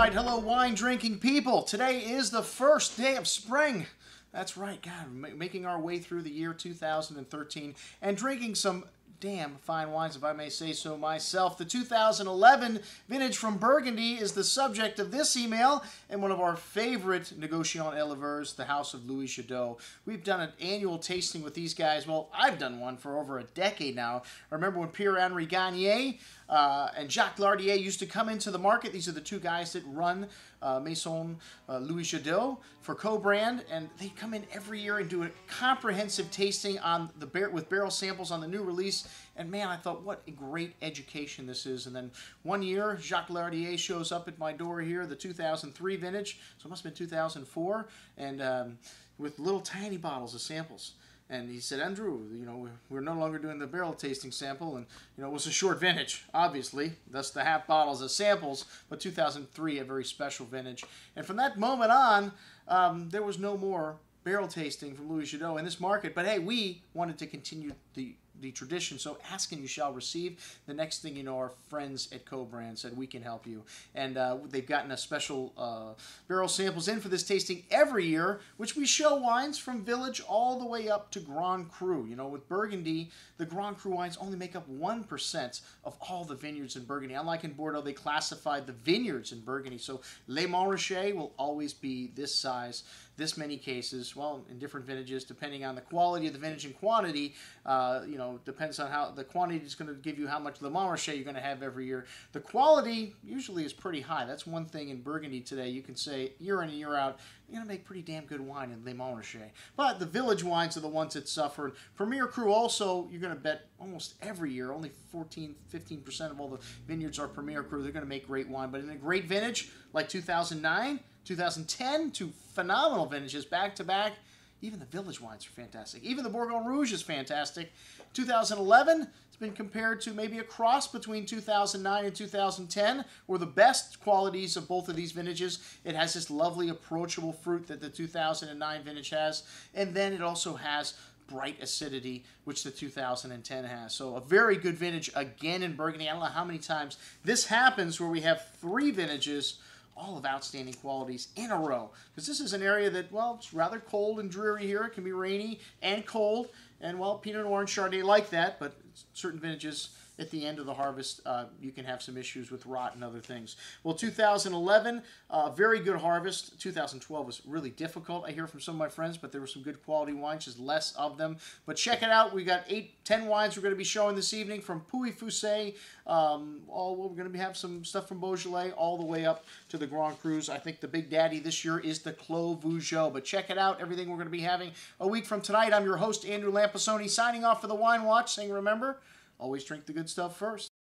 right, hello wine drinking people. Today is the first day of spring. That's right, God, making our way through the year 2013 and drinking some damn fine wines, if I may say so myself. The 2011 vintage from Burgundy is the subject of this email, and one of our favorite Negociant éleveurs, the house of Louis Jadot. We've done an annual tasting with these guys. Well, I've done one for over a decade now. I remember when Pierre-Henri Gagnier and Jacques Lardier used to come into the market. These are the two guys that run Maison Louis Jadot for Kobrand, and they come in every year and do a comprehensive tasting on the with barrel samples on the new release. And man, I thought, what a great education this is. And then one year, Jacques Lardier shows up at my door here, the 2003 vintage, so it must have been 2004, and with little tiny bottles of samples. And he said, Andrew, you know, we're no longer doing the barrel tasting sample, and you know, it was a short vintage, obviously, thus the half bottles of samples, but 2003, a very special vintage. And from that moment on, there was no more barrel tasting from Louis Jadot in this market. But hey, we wanted to continue the tradition, so ask and you shall receive. The next thing you know, our friends at Kobrand said we can help you, and they've gotten a special barrel samples in for this tasting every year, which we show wines from Village all the way up to Grand Cru. You know, with Burgundy, the Grand Cru wines only make up 1% of all the vineyards in Burgundy. Unlike in Bordeaux, they classified the vineyards in Burgundy, so Les Montrachets will always be this size, this many cases, well, in different vintages, depending on the quality of the vintage and quantity. You know, depends on how the quantity is going to give you how much Le Montrachet you're going to have every year. The quality usually is pretty high. That's one thing in Burgundy today. You can say year in and year out, you're going to make pretty damn good wine in Le Montrachet. But the Village wines are the ones that suffer. Premier Cru also, you're going to bet almost every year, only 15% of all the vineyards are Premier Cru. They're going to make great wine. But in a great vintage like 2009, 2010, two phenomenal vintages back to back. Even the Village wines are fantastic. Even the Bourgogne Rouge is fantastic. 2011 has been compared to maybe a cross between 2009 and 2010, were the best qualities of both of these vintages. It has this lovely approachable fruit that the 2009 vintage has, and then it also has bright acidity, which the 2010 has. So a very good vintage again in Burgundy. I don't know how many times this happens where we have three vintages all of outstanding qualities in a row. Because this is an area that, well, it's rather cold and dreary here. It can be rainy and cold. And, well, Pinot Noir and Chardonnay like that, but certain vintages at the end of the harvest, you can have some issues with rot and other things. Well, 2011, very good harvest. 2012 was really difficult, I hear from some of my friends, but there were some good quality wines, just less of them. But check it out. We got 10 wines we're going to be showing this evening from Pouilly-Fuissé. We're going to have some stuff from Beaujolais all the way up to the Grand Crus. I think the big daddy this year is the Clos Vougeot. But check it out, everything we're going to be having a week from tonight. I'm your host, Andrew Lampasone, signing off for the Wine Watch, saying remember, always drink the good stuff first.